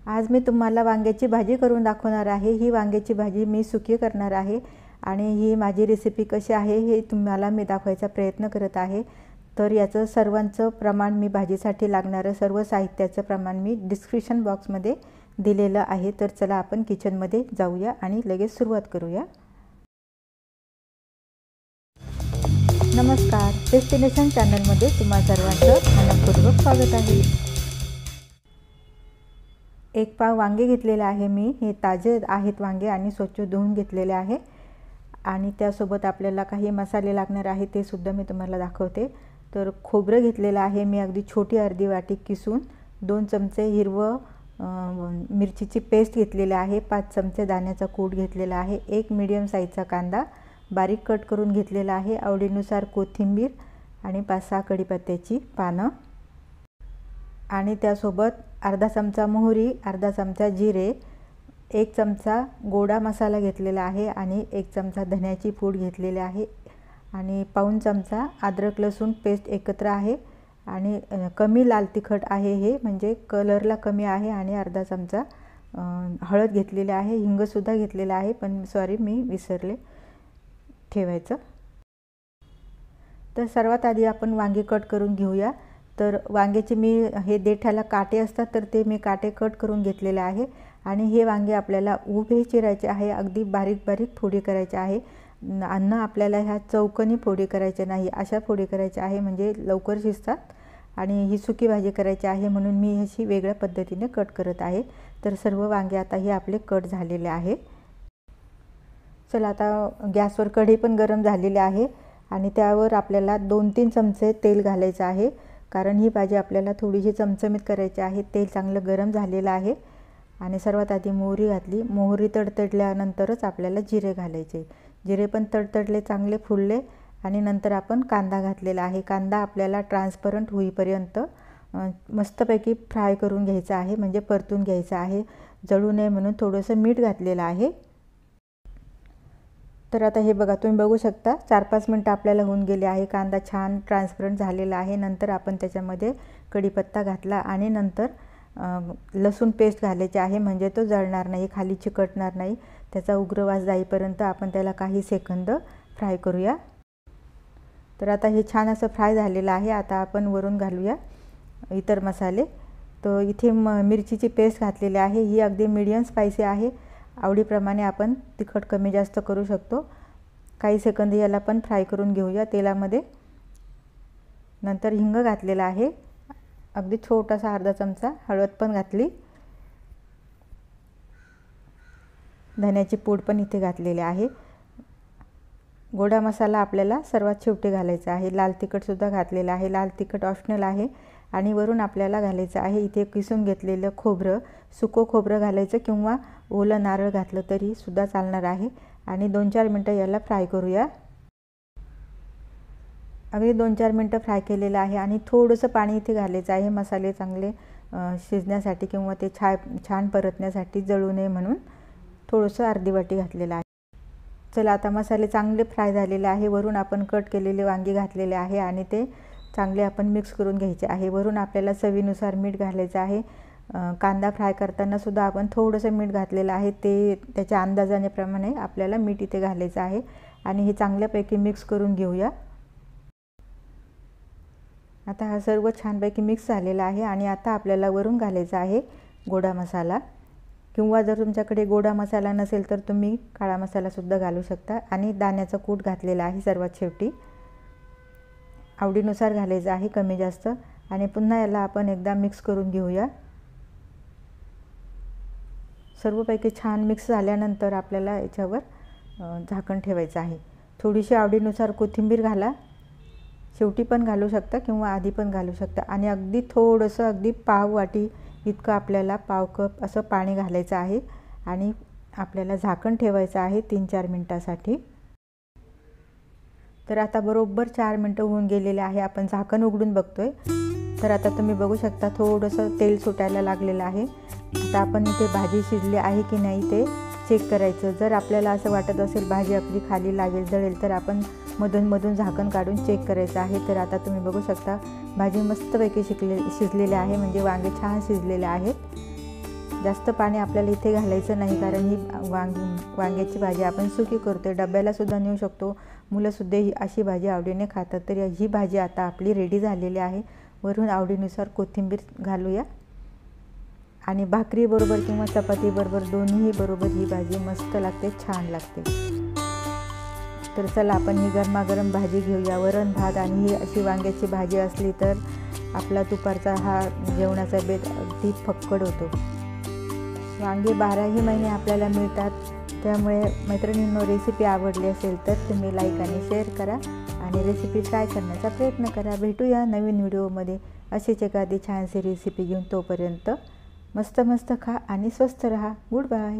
आज मी तुम्हाला वांग्याची भाजी करून दाखवणार आहे। ही वांग्याची भाजी मी सुकी करणार आहे आणि ही माझी रेसिपी कशी आहे हे तुम्हाला मी दाखवायचा प्रयत्न करत आहे। तर याचं सर्वांचं प्रमाण मी भाजीसाठी लागणारं सर्व साहित्याचं प्रमाण मी डिस्क्रिप्शन बॉक्समध्ये दिलेलं आहे। तर चला आपण किचनमध्ये जाऊया आणि लगेच सुरुवात करूया। नमस्कार, डेस्टिनेशन चॅनलमध्ये तुम्हा सर्वांचं मनपूर्वक स्वागत आहे। एक पाव वांगे घेतलेले आहे मी। हे ताजे आहेत वांगे आणि स्वच्छ धुवून घेतलेले आहे आणि त्यासोबत आपल्याला काही मसाले लागणार आहे ते सुद्धा मी तुम्हाला दाखवते। तर खोबरं घेतलेलं आहे मी अगदी छोटी अर्धी वाटी किसून, 2 चमचे हिरवं मिरचीची पेस्ट घेतलेली आहे, 5 चमचे दाण्याचा कूट घेतलेला आहे, 1 मीडियम साईजचा कांदा बारीक कट करून घेतलेला आहे, आवडीनुसार कोथिंबीर आणि 5-6 कढीपत्त्याची पानं आणि त्यासोबत अर्धा चमचा मोहरी, अर्धा चमचा जिरे, 1 चमचा गोडा मसाला घेतलेला आहे आणि 1 चमचा धन्याची पूड घेतलेली आहे आणि पाऊण चमचा अद्रक लसूण पेस्ट एकत्र आहे आणि कमी लाल तिखट आहे हे, म्हणजे कलरला कमी आहे आणि अर्धा चमचा हळद घेतलेली आहे, हिंग सुद्धा घेतलेला आहे, पण सॉरी मी विसरले ठेवायचं। तर सर्वात आधी आपण वांगे कट करून घेऊया। तर वांग्याचे मी हे देठाला काटे असतात तर ते मी काटे कट करून घेतलेले आहे आणि हे वांगे आपल्याला उभे चिरायचे आहे, अगदी बारीक बारीक फोडी करायचे आहे। अन्न आपल्याला ह्या चौकोनी फोडी करायचे नाही, अशा फोडी करायच्या आहे म्हणजे लवकर शिजतात आणि ही सुकी भाजी करायची आहे म्हणून मी ह्याची वेगळ्या पद्धतीने कट करत आहे। तर सर्व वांगे आता हे आपले कट झालेले आहे। चला आता गॅसवर कढई पण गरम झालेली आहे आणि त्यावर आपल्याला 2-3 चमचे तेल घालायचं आहे, कारण ही भाजी आपल्याला थोडीशी चमचमीत करायची आहे। तेल चांगलं गरम झालेलं आहे आणि सर्वात आधी मोहरी घातली। मोहरी तडतडल्यानंतरच आपल्याला जिरे घालायचे। जिरे पण तडतडले, चांगले फुलले आणि नंतर आपण कांदा घातलेला आहे। कांदा आपल्याला ट्रान्सपरंट होईपर्यंत मस्तपैकी फ्राय करून घ्यायचा आहे, म्हणजे परतून घ्यायचा आहे, जळू नये म्हणून थोडंसं मीठ घातलेलं आहे। तर आता हे बघा, तुम्ही बघू शकता 4-5 मिनिटं आपल्याला होऊन गेले आहे। कांदा छान ट्रान्सपरंट झालेला आहे। नंतर आपण त्याच्यामध्ये कढीपत्ता घातला आणि नंतर लसूण पेस्ट घालायची आहे, म्हणजे तो जळणार नाही, खाली चिकटणार नाही। त्याचा उग्र वास जाईपर्यंत आपण त्याला काही सेकंद फ्राय करूया। तर आता हे छान असं फ्राय झालेलं आहे। आता आपण वरून घालूया इतर मसाले। तर इथे मिरचीची पेस्ट घातलेली आहे, ही अगदी मीडियम स्पायसी आहे, आवडीप्रमाणे आपण तिखट कमी जास्त करू शकतो। काही सेकंद याला पण फ्राय करून घेऊया तेलामध्ये। नंतर हिंग घातलेला आहे, अगदी छोटासा अर्धा चमचा, हळद पण घातली, धन्याची पूड पण इथे घातलेली आहे। गोडा मसाला आपल्याला सर्वात शेवटी घालायचा आहे। लाल तिखट सुद्धा घातलेलं आहे, लाल तिखट ऑप्शनल आहे आणि वरून आपल्याला घालायचं आहे इथे किसून घेतलेलं खोबरं, सुकं खोबरं घालायचं किंवा ओलं नारळ घातलं तरी सुद्धा चालणार आहे आणि 2-4 मिनिटं याला फ्राय करूया। अगदी 2-4 मिनिटं फ्राय केलेलं आहे आणि थोडंसं पाणी इथे घालायचं आहे मसाले चांगले शिजण्यासाठी किंवा ते छान परतण्यासाठी, जळू नये म्हणून थोडंसं अर्धी वाटी घातलेलं आहे। चला आता मसाले चांगले फ्राय झालेले आहे। वरून आपण कट केलेले वांगे घातलेले आहे आणि ते चांगले आपण मिक्स करून घ्यायचे आहे। वरून आपल्याला चवीनुसार मीठ घालायचं आहे। कांदा फ्राय करताना सुद्धा आपण थोडंसं मीठ घातलेलं आहे, ते त्याच्या अंदाजानेप्रमाणे आपल्याला मीठ इथे घालायचं आहे आणि हे चांगल्यापैकी मिक्स करून घेऊया। आता हा सर्व छानपैकी मिक्स झालेला आहे आणि आता आपल्याला वरून घालायचा आहे गोडा मसाला, किंवा जर तुमच्याकडे गोडा मसाला नसेल तर तुम्ही काळा मसाला सुद्धा घालू शकता आणि दाण्याचा कूट घातलेला आहे सर्वात शेवटी, आवडीनुसार घालायचं आहे कमी जास्त आणि पुन्हा याला आपण एकदा मिक्स करून घेऊया। सर्वपैकी छान मिक्स झाल्यानंतर आपल्याला याच्यावर झाकण ठेवायचं आहे। थोडीशी आवडीनुसार कोथिंबीर घाला, शेवटी पण घालू शकता किंवा आधी पण घालू शकता आणि अगदी थोडंसं, अगदी पाव वाटी इतकं आपल्याला पाव कप असं पाणी घालायचं आहे आणि आपल्याला झाकण ठेवायचं आहे 3-4 मिनिटासाठी। तर आता बरोबर 4 मिनिटं होऊन गेलेले आहे। आपण झाकण उघडून बघतोय तर आता तुम्ही बघू शकता थोडंसं तेल सुटायला लागलेलं आहे। आता आपण इथे भाजी शिजली आहे की नाही ते चेक करायचं। जर आपल्याला असं वाटत असेल भाजी आपली खाली लागेल, जळेल, तर आपण मधून झाकण काढून चेक करायचं आहे। तर आता तुम्ही बघू शकता भाजी मस्तपैकी शिजलेली आहे, म्हणजे वांगे छान शिजलेले आहेत। जास्त पाणी आपल्याला इथे घालायचं नाही, कारण ही वांग्याची भाजी आपण सुकी करतो, डब्यालासुद्धा नेऊ शकतो, मुलंसुद्धा ही अशी भाजी आवडीने खातात. तर ही भाजी आता आपली रेडी झालेली आहे. वरून आवडीनुसार कोथिंबीर घालूया आणि भाकरीबरोबर किंवा चपातीबरोबर दोन्ही बरोबर ही भाजी मस्त लागते, छान लागते. तर चला आपण ही गरमागरम भाजी घेऊया. वरण भात आणि ही अशी वांग्याची भाजी असली तर आपला दुपारचा हा जेवणाचा बेत अगदी फक्कड होतो. वांगे 12ही महिने आपल्याला मिळतात. त्यामुळे मैत्रिणींनो, रेसिपी आवडली असेल तर तुम्ही लाईक आणि शेअर करा आणि रेसिपी ट्राय करण्याचा प्रयत्न करा. भेटूया नवीन व्हिडिओमध्ये अशीच एखादी छानशी रेसिपी घेऊन. तोपर्यंत मस्त खा आणि स्वस्थ रहा. Good bye.